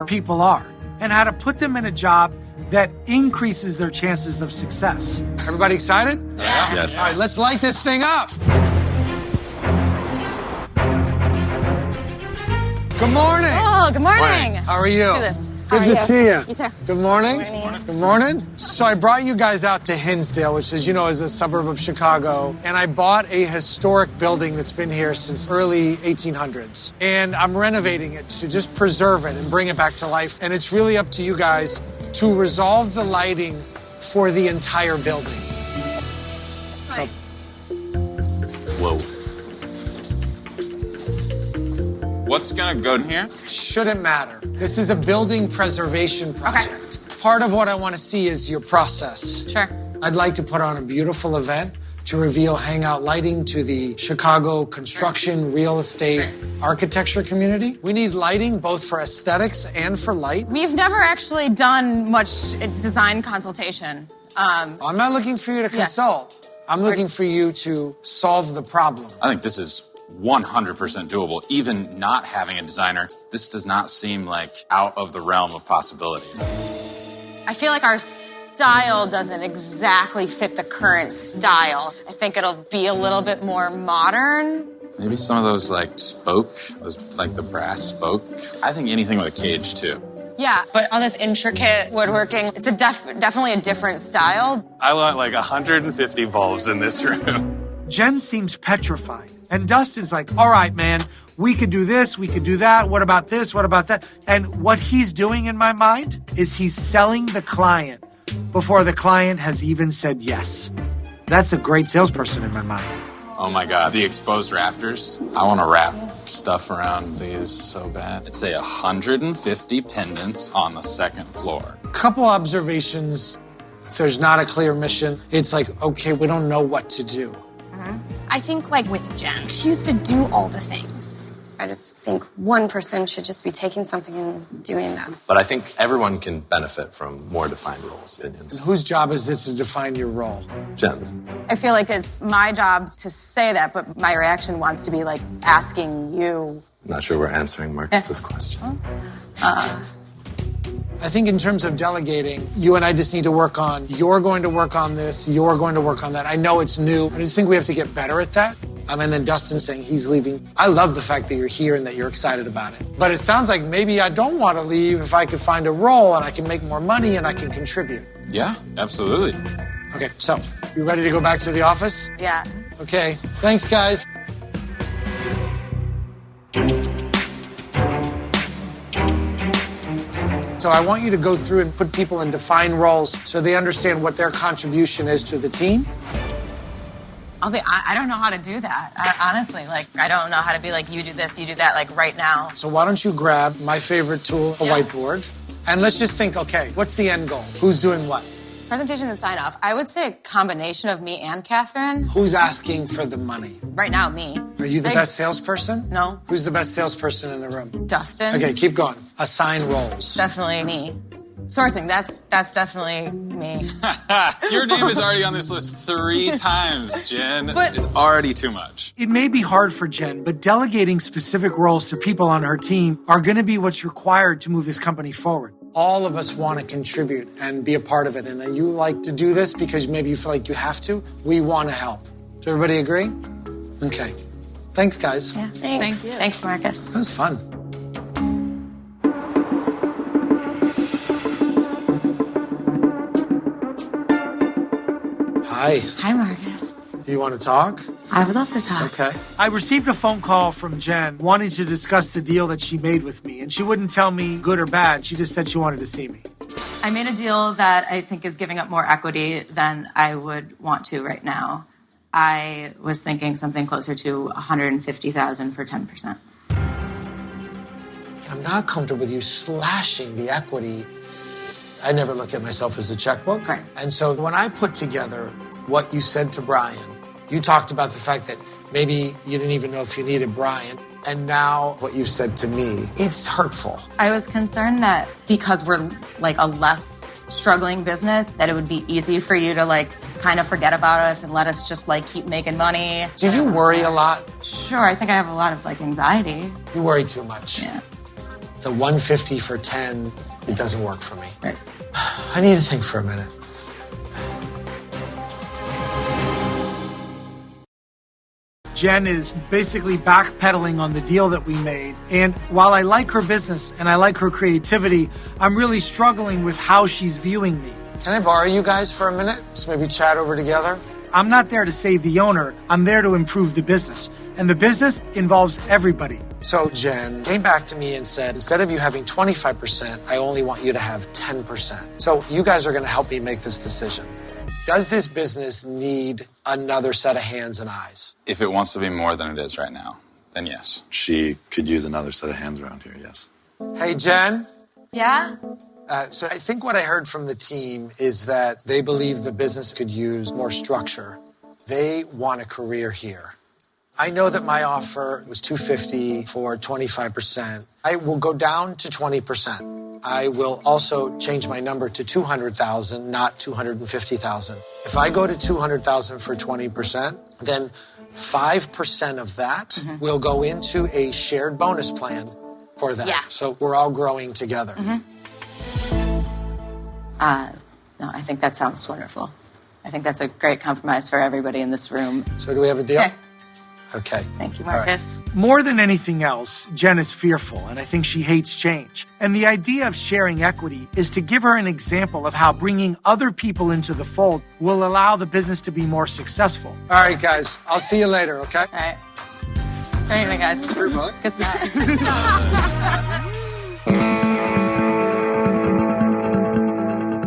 people are and how to put them in a job that increases their chances of success. Everybody excited? Yeah. Yes. All right, let's light this thing up. Good morning. Oh, good morning. How are you? Let's do this. Good to see you. You too. Good morning. Good morning. Good morning. So I brought you guys out to Hinsdale, which, as you know, is a suburb of Chicago. And I bought a historic building that's been here since early 1800s. And I'm renovating it to just preserve it and bring it back to life. And it's really up to you guys to resolve the lighting for the entire building. So, Whoa. What's gonna go in here? shouldn't matter. This is a building preservation project. Part of what I want to see is your process. Sure. I'd like to put on a beautiful event to reveal Hangout Lighting to the Chicago construction, real estate, architecture community. We need lighting both for aesthetics and for light. We've never actually done much design consultation. I'm not looking for you to consult. I'm looking for you to solve the problem. I think this is 100% doable. Even not having a designer, this does not seem like out of the realm of possibilities. I feel like our style doesn't exactly fit the current style. I think it'll be a little bit more modern. Maybe some of those spoke, those like the brass spoke. I think anything with a cage too. Yeah, but all this intricate woodworking, it's definitely a different style. I want like 150 bulbs in this room. Jen seems petrified. And Dustin's like, all right, man, we could do this, we could do that. What about this? What about that? And what he's doing in my mind is he's selling the client before the client has even said yes. That's a great salesperson in my mind. Oh my God, the exposed rafters. I want to wrap stuff around these so bad. It's 150 pendants on the second floor. Couple observations. If there's not a clear mission, it's like, okay, we don't know what to do. I think, like with Jen, she used to do all the things. I just think one person should just be taking something and doing them. But I think everyone can benefit from more defined roles, opinions. Whose job is it to define your role? Jen's. I feel like it's my job to say that, but my reaction wants to be like asking you. I'm not sure we're answering Marcus's question. I think in terms of delegating, you and I just need to work on, you're going to work on this, you're going to work on that. I know it's new. I just think we have to get better at that. And then Dustin saying he's leaving. I love the fact that you're here and that you're excited about it. But it sounds like maybe I don't want to leave if I could find a role and I can make more money and I can contribute. Yeah, absolutely. Okay, so you ready to go back to the office? Yeah. Okay, thanks, guys. So I want you to go through and put people in defined roles so they understand what their contribution is to the team. I don't know how to do that. Honestly, I don't know how to be like, you do this, you do that, right now. So why don't you grab my favorite tool, a whiteboard, and let's just think, okay, what's the end goal? Who's doing what? Presentation and sign off. I would say a combination of me and Catherine. Who's asking for the money? Right now, me. Are you the best salesperson? No. Who's the best salesperson in the room? Dustin. Okay, keep going. Assign roles. Definitely me. Sourcing, that's definitely me. Your name is already on this list 3 times, Jen. But- it's already too much. It may be hard for Jen, but delegating specific roles to people on her team are going to be what's required to move this company forward. All of us want to contribute and be a part of it. And you like to do this because maybe you feel like you have to. We want to help. Does everybody agree? Okay. Thanks, guys. Yeah, thanks. Thanks, Marcus. That was fun. Hi. Hi, Marcus. You want to talk? I would love to talk. Okay. I received a phone call from Jen wanting to discuss the deal that she made with me, and she wouldn't tell me good or bad. She just said she wanted to see me. I made a deal that I think is giving up more equity than I would want to right now. I was thinking something closer to $150,000 for 10%. I'm not comfortable with you slashing the equity. I never look at myself as a checkbook. Right. And so when I put together what you said to Brian, you talked about the fact that maybe you didn't even know if you needed Brian. And now what you've said to me, it's hurtful. I was concerned that because we're a less struggling business, that it would be easy for you to kind of forget about us and let us just keep making money. Do you worry a lot? Sure, I think I have a lot of anxiety. You worry too much. Yeah. the 150 for 10, it doesn't work for me. Right. I need to think for a minute. Jen is basically backpedaling on the deal that we made. And while I like her business and I like her creativity, I'm really struggling with how she's viewing me. Can I borrow you guys for a minute? So maybe chat over together? I'm not there to save the owner. I'm there to improve the business. And the business involves everybody. So Jen came back to me and said, instead of you having 25%, I only want you to have 10%. So you guys are going to help me make this decision. Does this business need another set of hands and eyes? If it wants to be more than it is right now, then yes. She could use another set of hands around here, yes. Hey, Jen. Yeah? So I think what I heard from the team is that they believe the business could use more structure. They want a career here. I know that my offer was $250 for 25%. I will go down to 20%. I will also change my number to $200,000, not $250,000. If I go to $200,000 for 20%, then 5% of that will go into a shared bonus plan for them. Yeah. So we're all growing together. No, I think that sounds wonderful. I think that's a great compromise for everybody in this room. So do we have a deal? Okay. Okay. Thank you, All right. Marcus. More than anything else, Jen is fearful, and I think she hates change. And the idea of sharing equity is to give her an example of how bringing other people into the fold will allow the business to be more successful. All right, guys. I'll see you later, okay? All right. Good evening, guys. Good luck. Good night.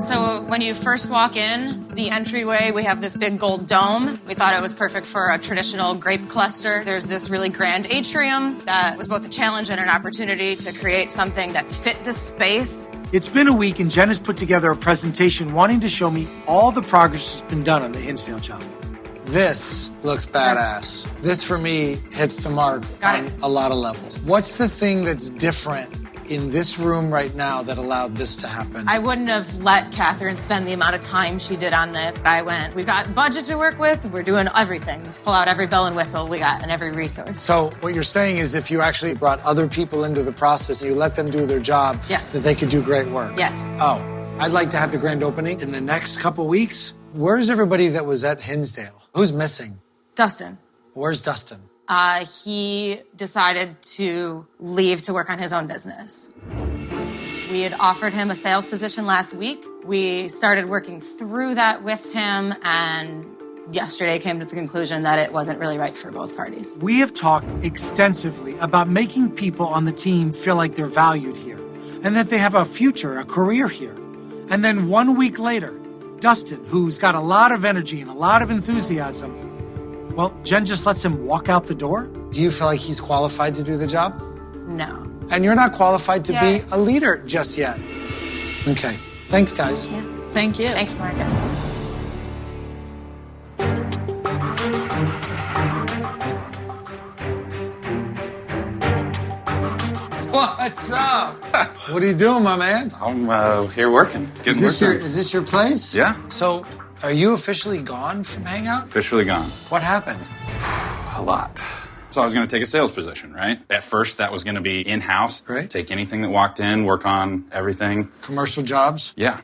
So when you first walk in, the entryway, we have this big gold dome. We thought it was perfect for a traditional grape cluster. There's this really grand atrium that was both a challenge and an opportunity to create something that fit the space. It's been a week, and Jen has put together a presentation wanting to show me all the progress that's been done on the Hinsdale job. This looks badass. This, for me, hits the mark Got on it. a lot of levels. What's the thing that's different in this room right now that allowed this to happen? I wouldn't have let Catherine spend the amount of time she did on this. I went, we've got budget to work with. We're doing everything. Let's pull out every bell and whistle we got and every resource. So what you're saying is if you actually brought other people into the process and you let them do their job, Yes. that they could do great work. Yes. Oh, I'd like to have the grand opening in the next couple weeks. Where's everybody that was at Hinsdale? Who's missing? Dustin. Where's Dustin? He decided to leave to work on his own business. We had offered him a sales position last week. We started working through that with him, and yesterday came to the conclusion that it wasn't really right for both parties. We have talked extensively about making people on the team feel like they're valued here and that they have a future, a career here. And then 1 week later, Dustin, who's got a lot of energy and a lot of enthusiasm, well, Jen just lets him walk out the door? Do you feel like he's qualified to do the job? No. And you're not qualified to Yeah. be a leader just yet. Okay. Thanks, guys. Yeah. Thank you. Thanks, Marcus. What's up? What are you doing, my man? I'm here working. Getting work done. Is this your place? Yeah. So, are you officially gone from Hangout? Officially gone. What happened? A lot. So I was going to take a sales position, right? At first, that was going to be in-house. Great. Take anything that walked in, work on everything. Commercial jobs? Yeah.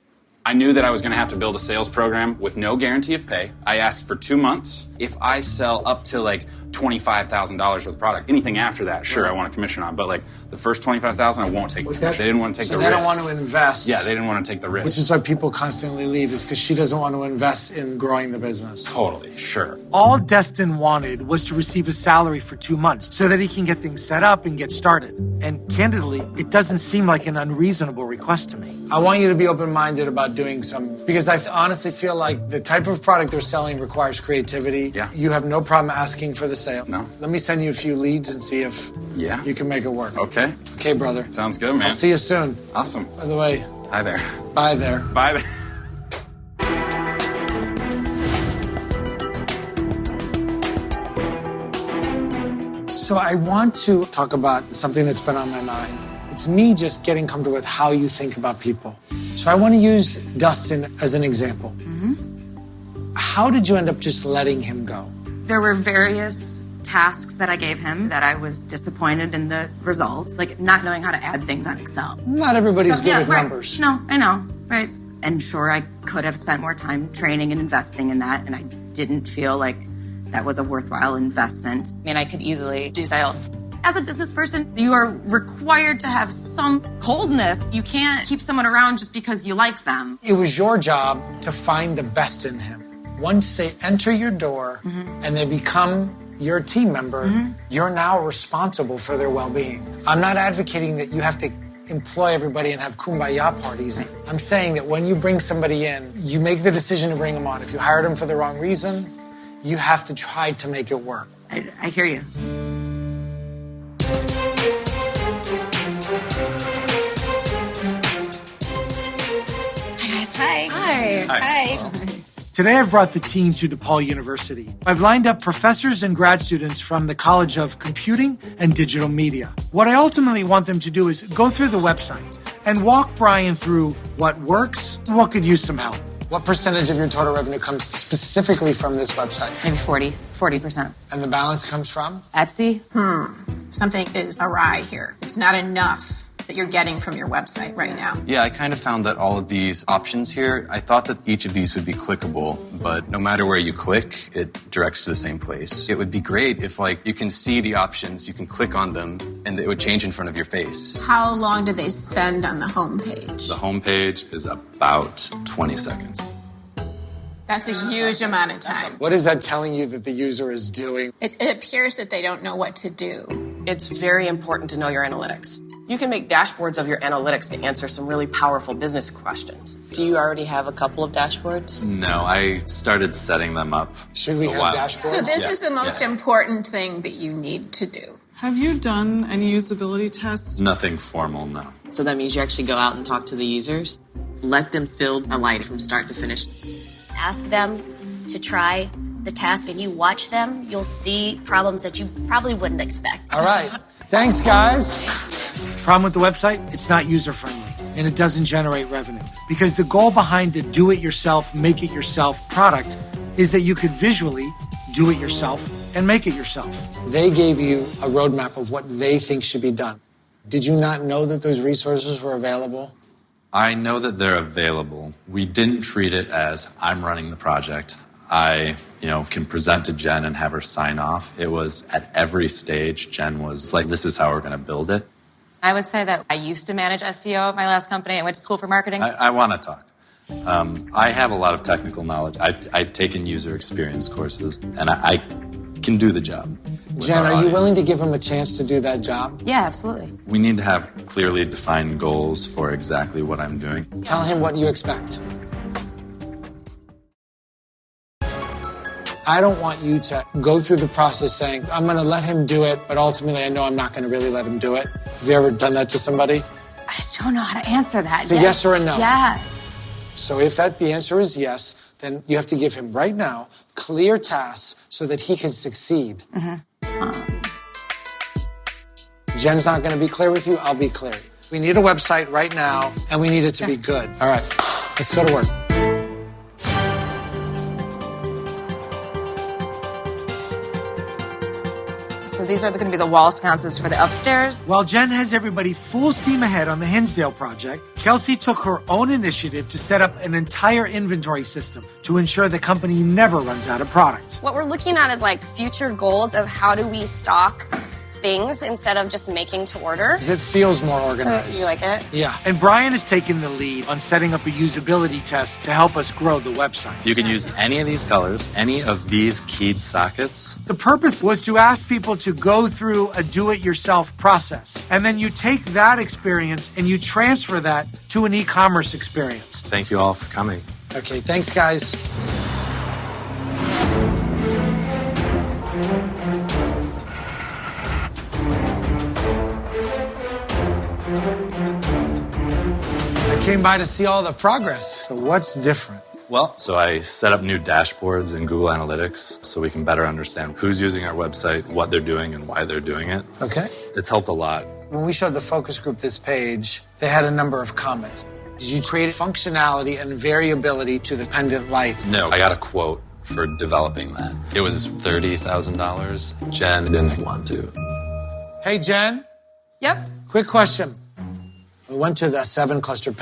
I knew that I was going to have to build a sales program with no guarantee of pay. I asked for 2 months. If I sell up to like $25,000 worth of product, anything after that, sure, I want a commission on. But like the first $25,000, I won't take the commission. They didn't want to take So the they risk. don't want to invest. Yeah, they didn't want to take the risk. Which is why people constantly leave, is because she doesn't want to invest in growing the business. Totally, sure. All Destin wanted was to receive a salary for 2 months so that he can get things set up and get started. And candidly, it doesn't seem like an unreasonable request to me. I want you to be open-minded about doing some, because I honestly feel like the type of product they're selling requires creativity. Yeah. You have no problem asking for the sale. No. Let me send you a few leads and see if Yeah. you can make it work. Okay. Okay, brother. Sounds good, man. I'll see you soon. Awesome. By the way, Hi there. bye there. Bye there. So I want to talk about something that's been on my mind. It's me just getting comfortable with how you think about people. So I want to use Dustin as an example. How did you end up just letting him go? There were various tasks that I gave him that I was disappointed in the results, like not knowing how to add things on Excel. Not everybody's good with right. numbers. No, I know, right? And sure, I could have spent more time training and investing in that, and I didn't feel like that was a worthwhile investment. I mean, I could easily do sales. As a business person, you are required to have some coldness. You can't keep someone around just because you like them. It was your job to find the best in him. Once they enter your door and they become your team member, you're now responsible for their well-being. I'm not advocating that you have to employ everybody and have kumbaya parties. I'm saying that when you bring somebody in, you make the decision to bring them on. If you hired them for the wrong reason, you have to try to make it work. I hear you. Hi. Today I've brought the team to DePaul University. I've lined up professors and grad students from the College of Computing and Digital Media. What I ultimately want them to do is go through the website and walk Brian through what works, what could use some help. What percentage of your total revenue comes specifically from this website? Maybe 40%. And the balance comes from? Etsy? Something is awry here. It's not enough that you're getting from your website right now. Yeah, I kind of found that all of these options here, I thought that each of these would be clickable, but no matter where you click, it directs to the same place. It would be great if, like, you can see the options, you can click on them, and it would change in front of your face. How long do they spend on the homepage? The homepage is about 20 seconds. That's a huge amount of time. What is that telling you that the user is doing? It appears that they don't know what to do. It's very important to know your analytics. You can make dashboards of your analytics to answer some really powerful business questions. Do you already have a couple of dashboards? No, I started setting them up. Should we have dashboards? So this is the most important thing that you need to do. Have you done any usability tests? Nothing formal, no. So that means you actually go out and talk to the users, let them build a light from start to finish. Ask them to try the task and you watch them, you'll see problems that you probably wouldn't expect. All right. Thanks, guys. Problem with the website, it's not user-friendly, and it doesn't generate revenue. Because the goal behind the do-it-yourself, make-it-yourself product is that you could visually do it yourself and make it yourself. They gave you a roadmap of what they think should be done. Did you not know that those resources were available? I know that they're available. We didn't treat it as I'm running the project. I, can present to Jen and have her sign off. It was at every stage, Jen was like, this is how we're going to build it. I would say that I used to manage SEO at my last company. I went to school for marketing. I want to talk. I have a lot of technical knowledge. I've taken user experience courses, and I can do the job. Jen, are you willing to give him a chance to do that job? Yeah, absolutely. We need to have clearly defined goals for exactly what I'm doing. Tell him what you expect. I don't want you to go through the process saying, I'm going to let him do it, but ultimately I know I'm not going to really let him do it. Have you ever done that to somebody? I don't know how to answer that. It's a yes or a no? Yes. So if the answer is yes, then you have to give him right now clear tasks so that he can succeed. Jen's not going to be clear with you. I'll be clear. We need a website right now, and we need it to be good. All right, let's go to work. So these are going to be the wall sconces for the upstairs. While Jen has everybody full steam ahead on the Hinsdale project, Kelsey took her own initiative to set up an entire inventory system to ensure the company never runs out of product. What we're looking at is like future goals of how do we stock things instead of just making to order. It feels more organized. You like it? Yeah. And Brian has taken the lead on setting up a usability test to help us grow the website. You can use any of these colors, any of these keyed sockets. The purpose was to ask people to go through a do-it-yourself process. And then you take that experience and you transfer that to an e-commerce experience. Thank you all for coming. Okay, thanks, guys. I came by to see all the progress. So what's different? Well, so I set up new dashboards in Google Analytics so we can better understand who's using our website, what they're doing, and why they're doing it. Okay. It's helped a lot. When we showed the focus group this page, they had a number of comments. Did you create functionality and variability to the pendant light? No, I got a quote for developing that. It was $30,000. Jen didn't want to. Hey, Jen, Yep. quick question. We went to the 7 cluster